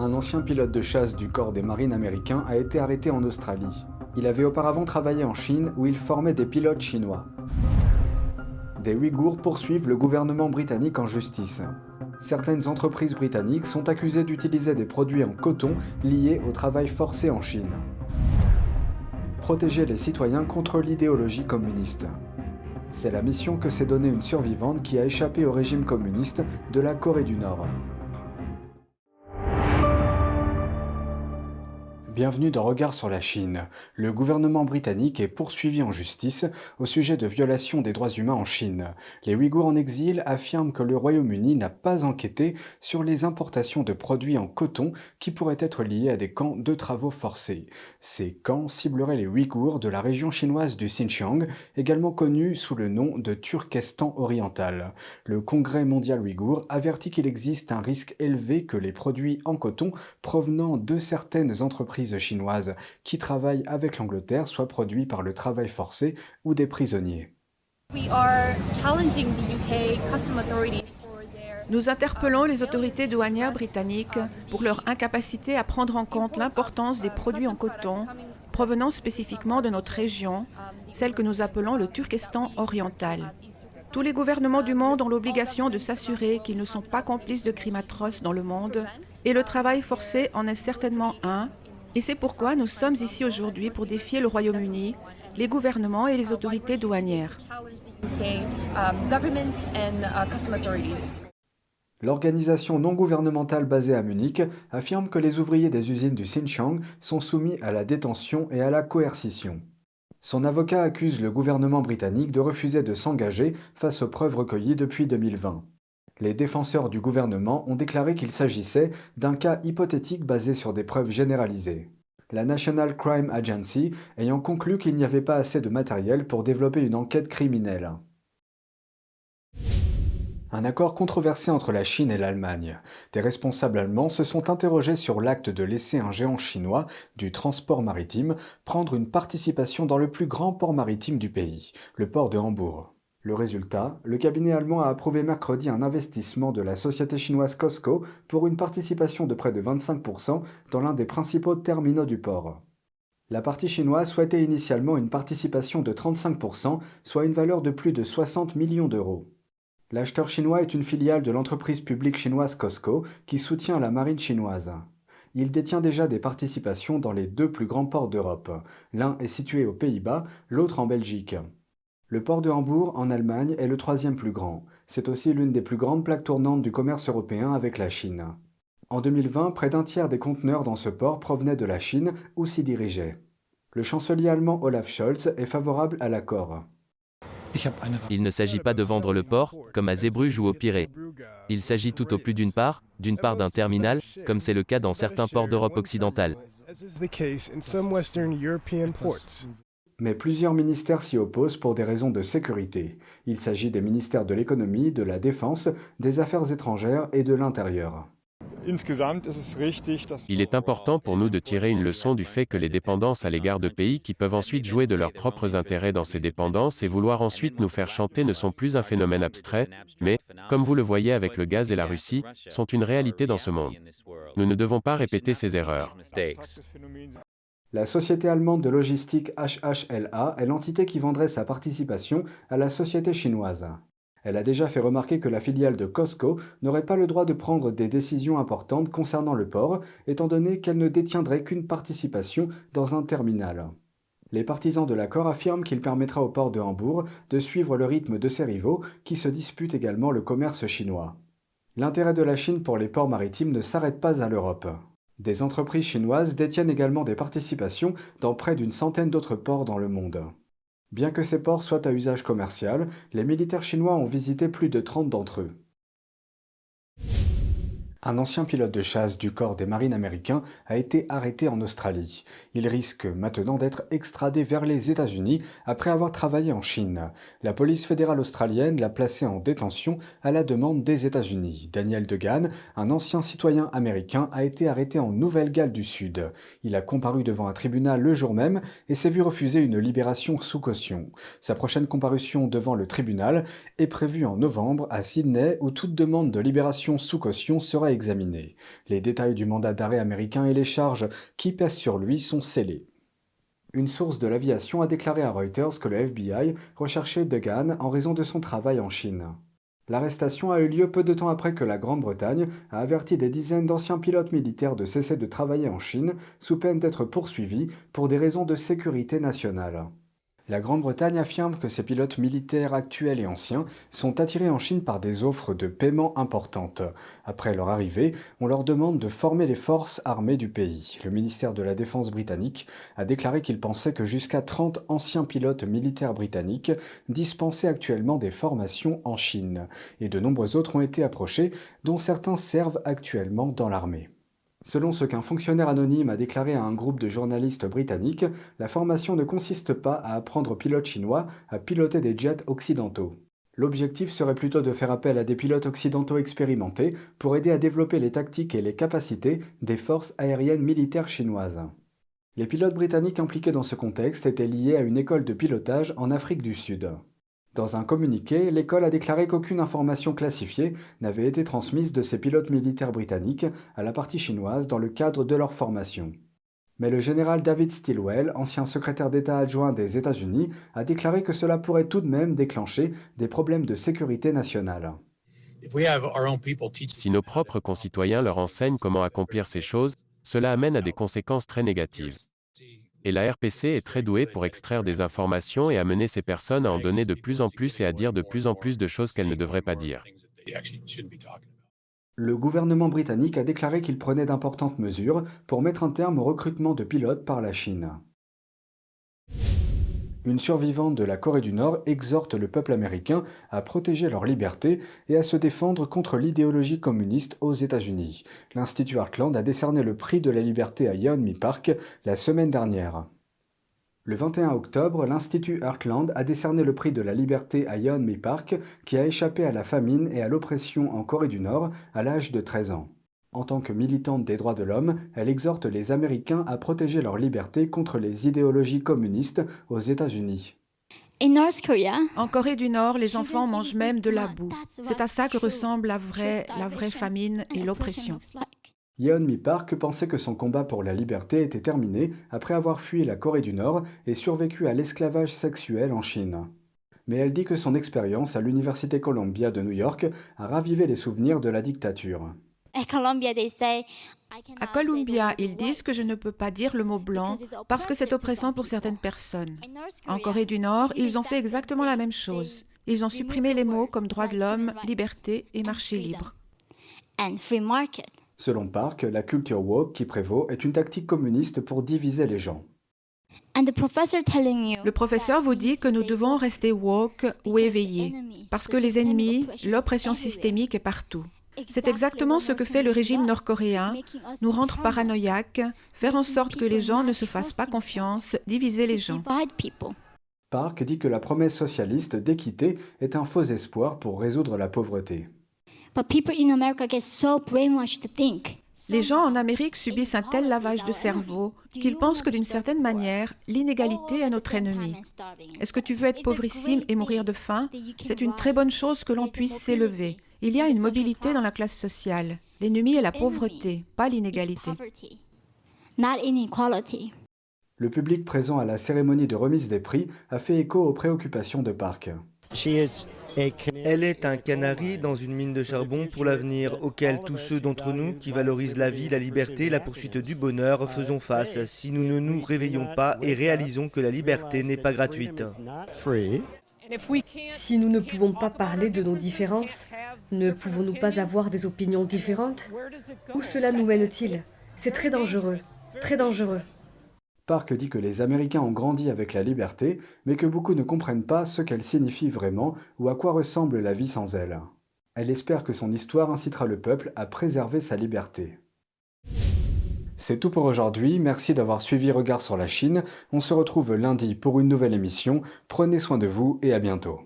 Un ancien pilote de chasse du corps des marines américains a été arrêté en Australie. Il avait auparavant travaillé en Chine où il formait des pilotes chinois. Des Ouïghours poursuivent le gouvernement britannique en justice. Certaines entreprises britanniques sont accusées d'utiliser des produits en coton liés au travail forcé en Chine. Protéger les citoyens contre l'idéologie communiste. C'est la mission que s'est donnée une survivante qui a échappé au régime communiste de la Corée du Nord. Bienvenue dans Regard sur la Chine. Le gouvernement britannique est poursuivi en justice au sujet de violations des droits humains en Chine. Les Ouïghours en exil affirment que le Royaume-Uni n'a pas enquêté sur les importations de produits en coton qui pourraient être liés à des camps de travaux forcés. Ces camps cibleraient les Ouïghours de la région chinoise du Xinjiang, également connue sous le nom de Turkestan oriental. Le Congrès mondial ouïghour avertit qu'il existe un risque élevé que les produits en coton provenant de certaines entreprises chinoises qui travaillent avec l'Angleterre soient produits par le travail forcé ou des prisonniers. Nous interpellons les autorités douanières britanniques pour leur incapacité à prendre en compte l'importance des produits en coton provenant spécifiquement de notre région, celle que nous appelons le Turkestan oriental. Tous les gouvernements du monde ont l'obligation de s'assurer qu'ils ne sont pas complices de crimes atroces dans le monde, et le travail forcé en est certainement un, et c'est pourquoi nous sommes ici aujourd'hui pour défier le Royaume-Uni, les gouvernements et les autorités douanières. L'organisation non gouvernementale basée à Munich affirme que les ouvriers des usines du Xinjiang sont soumis à la détention et à la coercition. Son avocat accuse le gouvernement britannique de refuser de s'engager face aux preuves recueillies depuis 2020. Les défenseurs du gouvernement ont déclaré qu'il s'agissait d'un cas hypothétique basé sur des preuves généralisées. La National Crime Agency ayant conclu qu'il n'y avait pas assez de matériel pour développer une enquête criminelle. Un accord controversé entre la Chine et l'Allemagne. Des responsables allemands se sont interrogés sur l'acte de laisser un géant chinois du transport maritime prendre une participation dans le plus grand port maritime du pays, le port de Hambourg. Le résultat, le cabinet allemand a approuvé mercredi un investissement de la société chinoise COSCO pour une participation de près de 25% dans l'un des principaux terminaux du port. La partie chinoise souhaitait initialement une participation de 35%, soit une valeur de plus de 60 millions d'euros. L'acheteur chinois est une filiale de l'entreprise publique chinoise COSCO qui soutient la marine chinoise. Il détient déjà des participations dans les deux plus grands ports d'Europe. L'un est situé aux Pays-Bas, l'autre en Belgique. Le port de Hambourg, en Allemagne, est le troisième plus grand. C'est aussi l'une des plus grandes plaques tournantes du commerce européen avec la Chine. En 2020, près d'un tiers des conteneurs dans ce port provenaient de la Chine ou s'y dirigeaient. Le chancelier allemand Olaf Scholz est favorable à l'accord. Il ne s'agit pas de vendre le port, comme à Zeebrugge ou au Pirée. Il s'agit tout au plus d'une part d'un terminal, comme c'est le cas dans certains ports d'Europe occidentale. Mais plusieurs ministères s'y opposent pour des raisons de sécurité. Il s'agit des ministères de l'économie, de la défense, des affaires étrangères et de l'intérieur. Il est important pour nous de tirer une leçon du fait que les dépendances à l'égard de pays qui peuvent ensuite jouer de leurs propres intérêts dans ces dépendances et vouloir ensuite nous faire chanter ne sont plus un phénomène abstrait, mais, comme vous le voyez avec le gaz et la Russie, sont une réalité dans ce monde. Nous ne devons pas répéter ces erreurs. La société allemande de logistique HHLA est l'entité qui vendrait sa participation à la société chinoise. Elle a déjà fait remarquer que la filiale de COSCO n'aurait pas le droit de prendre des décisions importantes concernant le port, étant donné qu'elle ne détiendrait qu'une participation dans un terminal. Les partisans de l'accord affirment qu'il permettra au port de Hambourg de suivre le rythme de ses rivaux qui se disputent également le commerce chinois. L'intérêt de la Chine pour les ports maritimes ne s'arrête pas à l'Europe. Des entreprises chinoises détiennent également des participations dans près d'une centaine d'autres ports dans le monde. Bien que ces ports soient à usage commercial, les militaires chinois ont visité plus de 30 d'entre eux. Un ancien pilote de chasse du corps des marines américains a été arrêté en Australie. Il risque maintenant d'être extradé vers les États-Unis après avoir travaillé en Chine. La police fédérale australienne l'a placé en détention à la demande des États-Unis. Daniel Degan, un ancien citoyen américain, a été arrêté en Nouvelle-Galles du Sud. Il a comparu devant un tribunal le jour même et s'est vu refuser une libération sous caution. Sa prochaine comparution devant le tribunal est prévue en novembre à Sydney où toute demande de libération sous caution sera sera examiné. Les détails du mandat d'arrêt américain et les charges qui pèsent sur lui sont scellés. Une source de l'aviation a déclaré à Reuters que le FBI recherchait Duggan en raison de son travail en Chine. L'arrestation a eu lieu peu de temps après que la Grande-Bretagne a averti des dizaines d'anciens pilotes militaires de cesser de travailler en Chine sous peine d'être poursuivis pour des raisons de sécurité nationale. La Grande-Bretagne affirme que ses pilotes militaires actuels et anciens sont attirés en Chine par des offres de paiement importantes. Après leur arrivée, on leur demande de former les forces armées du pays. Le ministère de la Défense britannique a déclaré qu'il pensait que jusqu'à 30 anciens pilotes militaires britanniques dispensaient actuellement des formations en Chine. Et de nombreux autres ont été approchés, dont certains servent actuellement dans l'armée. Selon ce qu'un fonctionnaire anonyme a déclaré à un groupe de journalistes britanniques, la formation ne consiste pas à apprendre aux pilotes chinois à piloter des jets occidentaux. L'objectif serait plutôt de faire appel à des pilotes occidentaux expérimentés pour aider à développer les tactiques et les capacités des forces aériennes militaires chinoises. Les pilotes britanniques impliqués dans ce contexte étaient liés à une école de pilotage en Afrique du Sud. Dans un communiqué, l'école a déclaré qu'aucune information classifiée n'avait été transmise de ces pilotes militaires britanniques à la partie chinoise dans le cadre de leur formation. Mais le général David Stilwell, ancien secrétaire d'État adjoint des États-Unis, a déclaré que cela pourrait tout de même déclencher des problèmes de sécurité nationale. Si nos propres concitoyens leur enseignent comment accomplir ces choses, cela amène à des conséquences très négatives. Et la RPC est très douée pour extraire des informations et amener ces personnes à en donner de plus en plus et à dire de plus en plus de choses qu'elles ne devraient pas dire. Le gouvernement britannique a déclaré qu'il prenait d'importantes mesures pour mettre un terme au recrutement de pilotes par la Chine. Une survivante de la Corée du Nord exhorte le peuple américain à protéger leur liberté et à se défendre contre l'idéologie communiste aux États-Unis. L'Institut Heartland a décerné le prix de la liberté à Yeonmi Park la semaine dernière. Le 21 octobre, l'Institut Heartland a décerné le prix de la liberté à Yeonmi Park, qui a échappé à la famine et à l'oppression en Corée du Nord à l'âge de 13 ans. En tant que militante des droits de l'homme, elle exhorte les Américains à protéger leur liberté contre les idéologies communistes aux États-Unis. En Corée du Nord, les enfants mangent même de la boue. C'est à ça que ressemble la vraie famine et l'oppression. Yeonmi Park pensait que son combat pour la liberté était terminé après avoir fui la Corée du Nord et survécu à l'esclavage sexuel en Chine. Mais elle dit que son expérience à l'Université Columbia de New York a ravivé les souvenirs de la dictature. À Columbia, ils disent que je ne peux pas dire le mot blanc parce que c'est oppressant pour certaines personnes. En Corée du Nord, ils ont fait exactement la même chose. Ils ont supprimé les mots comme droit de l'homme, liberté et marché libre. Selon Park, la culture woke qui prévaut est une tactique communiste pour diviser les gens. Le professeur vous dit que nous devons rester woke ou éveillés parce que les ennemis, l'oppression systémique est partout. C'est exactement ce que fait le régime nord-coréen, nous rendre paranoïaques, faire en sorte que les gens ne se fassent pas confiance, diviser les gens. Park dit que la promesse socialiste d'équité est un faux espoir pour résoudre la pauvreté. Les gens en Amérique subissent un tel lavage de cerveau qu'ils pensent que d'une certaine manière, l'inégalité est notre ennemi. Est-ce que tu veux être pauvrissime et mourir de faim? C'est une très bonne chose que l'on puisse s'élever. Il y a une mobilité dans la classe sociale. L'ennemi est la pauvreté, pas l'inégalité. Le public présent à la cérémonie de remise des prix a fait écho aux préoccupations de Park. Elle est un canari dans une mine de charbon pour l'avenir, auquel tous ceux d'entre nous qui valorisent la vie, la liberté, la poursuite du bonheur faisons face si nous ne nous réveillons pas et réalisons que la liberté n'est pas gratuite. Si nous ne pouvons pas parler de nos différences, ne pouvons-nous pas avoir des opinions différentes? Où cela nous mène-t-il? C'est très dangereux, très dangereux. Park dit que les Américains ont grandi avec la liberté, mais que beaucoup ne comprennent pas ce qu'elle signifie vraiment ou à quoi ressemble la vie sans elle. Elle espère que son histoire incitera le peuple à préserver sa liberté. C'est tout pour aujourd'hui, merci d'avoir suivi Regard sur la Chine. On se retrouve lundi pour une nouvelle émission. Prenez soin de vous et à bientôt.